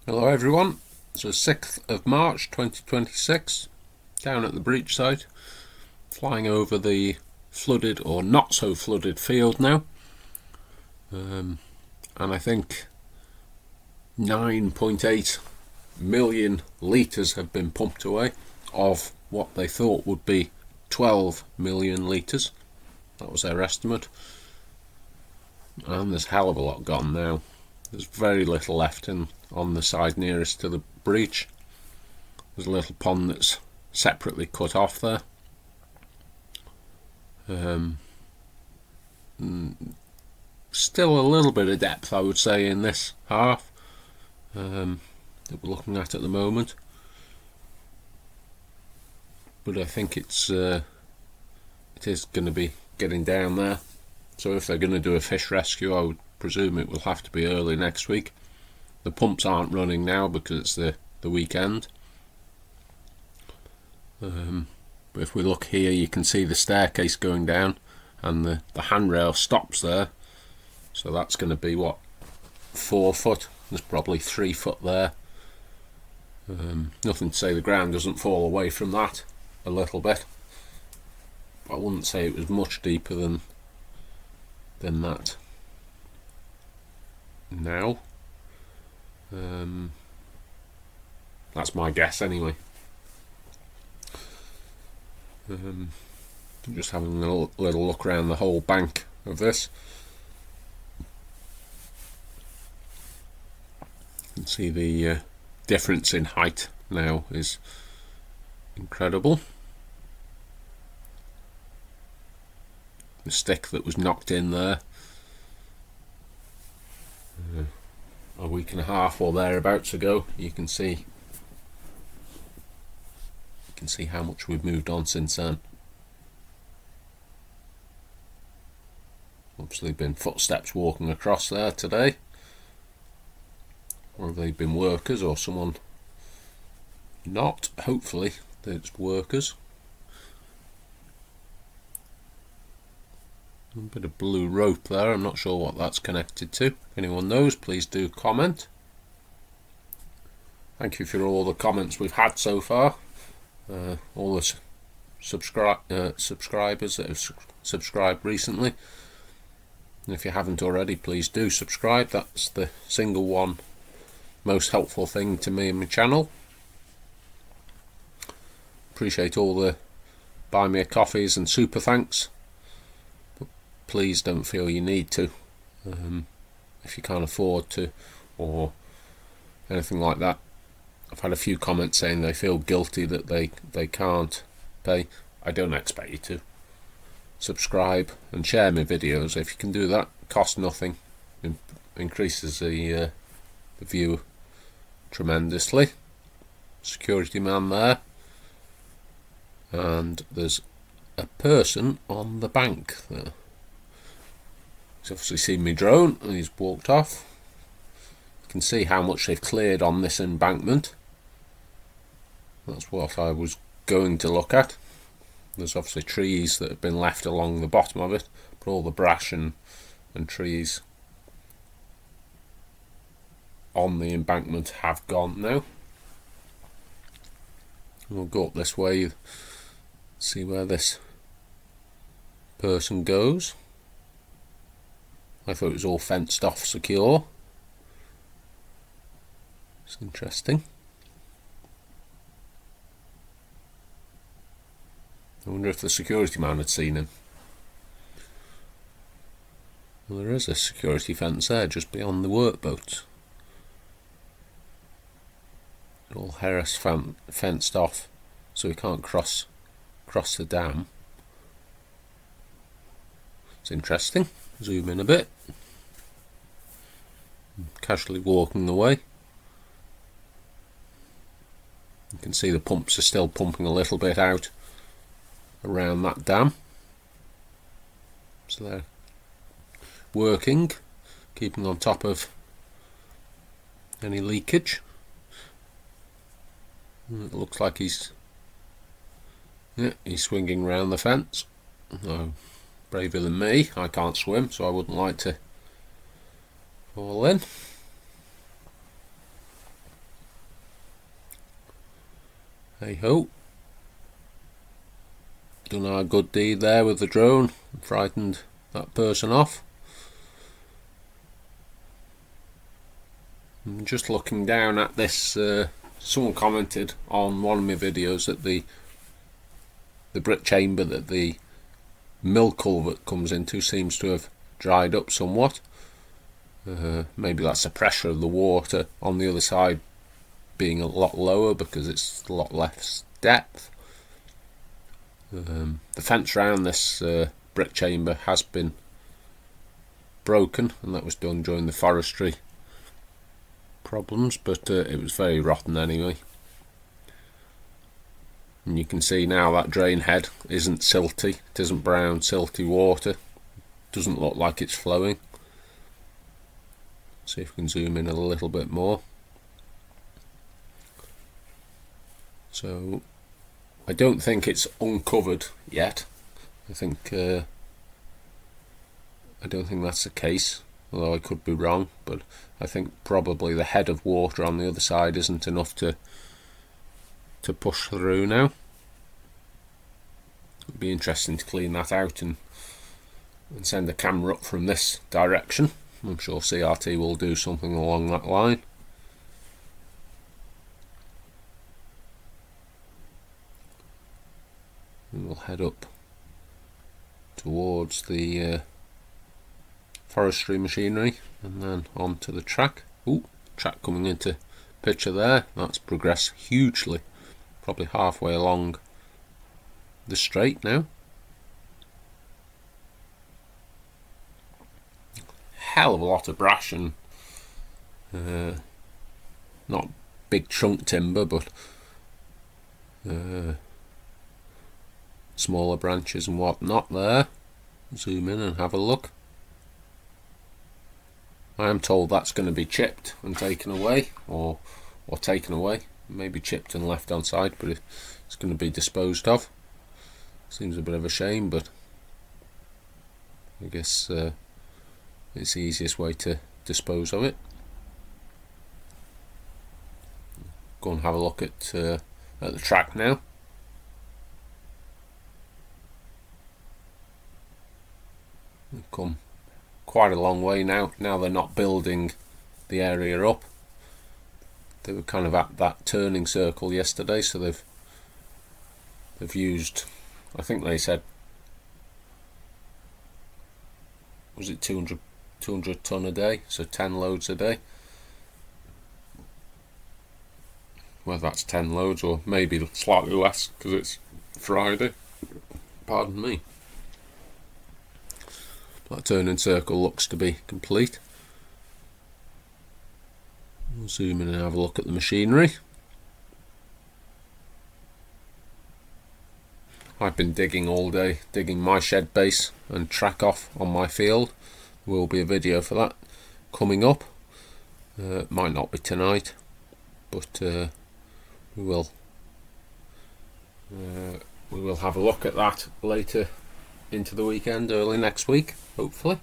Hello everyone, it's the 6th of March 2026, down at the breach site, flying over the flooded or not so flooded field now, and I think 9.8 million litres have been pumped away of what they thought would be 12 million litres. That was their estimate, and there's a hell of a lot gone now. There's very little left on the side nearest to the breach. There's a little pond that's separately cut off there. Still a little bit of depth, I would say, in this half that we're looking at the moment. But I think it is going to be getting down there. So if they're going to do a fish rescue, I would presume it will have to be early next week. The pumps aren't running now because it's the weekend. But if we look here, you can see the staircase going down, and the handrail stops there. So that's going to be, what, 4 foot? There's probably 3 foot there. Nothing to say the ground doesn't fall away from that a little bit. I wouldn't say it was much deeper than that. Now, that's my guess anyway. Just having a little look around the whole bank of this. You can see the difference in height now is incredible. The stick that was knocked in there a week and a half or thereabouts ago, you can see how much we've moved on since then. Obviously been footsteps walking across there today, or have they been workers or someone not? Hopefully it's workers. A bit of blue rope there, I'm not sure what that's connected to. If anyone knows, please do comment. Thank you for all the comments we've had so far, all the subscribers that have subscribed recently. And if you haven't already, please do subscribe. That's the single one most helpful thing to me and my channel. Appreciate all the buy me a coffees and super thanks. Please don't feel you need to, if you can't afford to or anything like that. I've had a few comments saying they feel guilty that they can't pay. I don't expect you to. Subscribe and share my videos. If you can do that, costs nothing, increases the view tremendously. Security man there, and there's a person on the bank there. He's obviously seen me drone and he's walked off. You can see how much they've cleared on this embankment. That's what I was going to look at. There's obviously trees that have been left along the bottom of it, but all the brash and trees on the embankment have gone now. We'll go up this way, see where this person goes. I thought it was all fenced off secure. It's interesting. I wonder if the security man had seen him. Well, there is a security fence there just beyond the workboats. All Harris fenced off so he can't cross the dam. It's interesting. Zoom in a bit. Casually walking away. You can see the pumps are still pumping a little bit out around that dam. So they're working, keeping on top of any leakage. It looks like he's swinging round the fence. No, braver than me. I can't swim, so I wouldn't like to fall in. Hey ho. Done our good deed there with the drone, frightened that person off. I'm just looking down at this, someone commented on one of my videos that the brick chamber that the mill culvert comes into seems to have dried up somewhat. Maybe that's the pressure of the water on the other side being a lot lower because it's a lot less depth. The fence around this brick chamber has been broken, and that was done during the forestry problems, but it was very rotten anyway. And you can see now that drain head isn't silty, it isn't brown silty water, doesn't look like it's flowing. See if we can zoom in a little bit more. So I don't think it's uncovered yet. I don't think that's the case, although I could be wrong, but I think probably the head of water on the other side isn't enough to push through now. It'd be interesting to clean that out and send the camera up from this direction. I'm sure CRT will do something along that line. And we'll head up towards the forestry machinery and then onto the track. Ooh, track coming into picture there. That's progressed hugely, probably halfway along the straight now. Hell of a lot of brash and not big trunk timber, but smaller branches and whatnot there. Zoom in and have a look. I am told that's going to be chipped and taken away, or taken away, maybe chipped and left on site, but it's going to be disposed of. Seems a bit of a shame, but I guess it's the easiest way to dispose of it. Go and have a look at the track now. We've come quite a long way now. Now they're not building the area up. They were kind of at that turning circle yesterday, so they've used, I think they said, was it 200 tonne a day, so 10 loads a day. Well, that's 10 loads, or maybe slightly less because it's Friday. Pardon me. That turning circle looks to be complete. We'll zoom in and have a look at the machinery. I've been digging all day, digging my shed base and track off on my field. There will be a video for that coming up. It might not be tonight, but we will have a look at that later into the weekend, early next week, hopefully.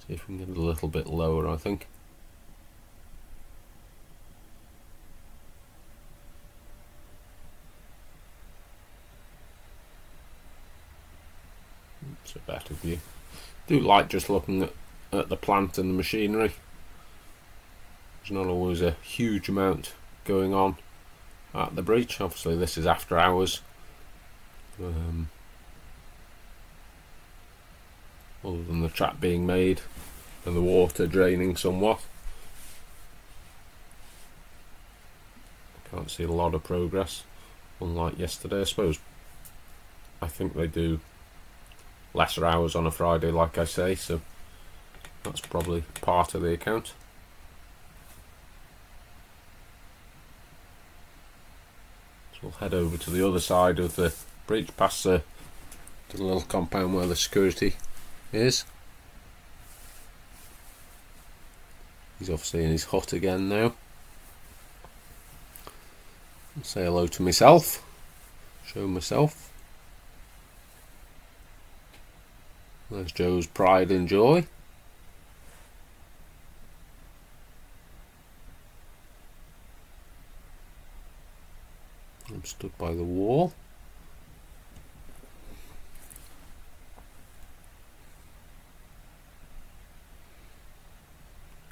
See if we can get it a little bit lower, I think. It's a better view. Do like just looking at the plant and the machinery. There's not always a huge amount going on at the breach. Obviously this is after hours, other than the track being made and the water draining somewhat. Can't see a lot of progress, unlike yesterday. I suppose I think they do lesser hours on a Friday, like I say, so that's probably part of the account. So we'll head over to the other side of the bridge, past the little compound where the security is. He's obviously in his hut again now. I'll say hello to myself, show myself. There's Joe's pride and joy. stood by the wall.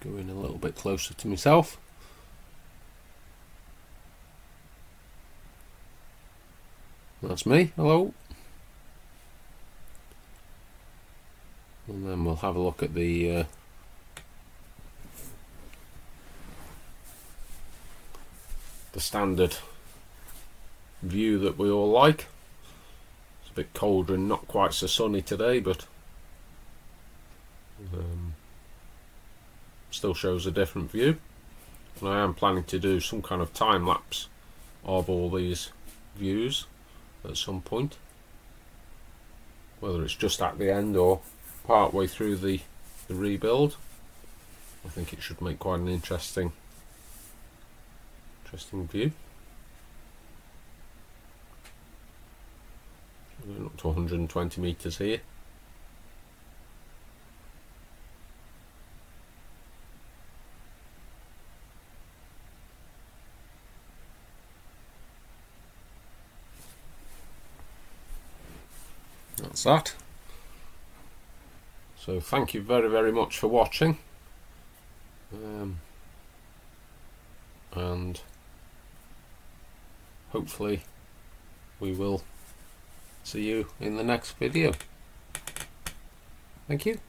Going a little bit closer to myself. That's me, hello. And then we'll have a look at the standard view that we all like. It's a bit colder and not quite so sunny today, but still shows a different view. And I am planning to do some kind of time lapse of all these views at some point, whether it's just at the end or part way through the rebuild. I think it should make quite an interesting view. We're going up to 120 meters here. That's that. So thank you very, very much for watching, and hopefully we will see you in the next video. Thank you.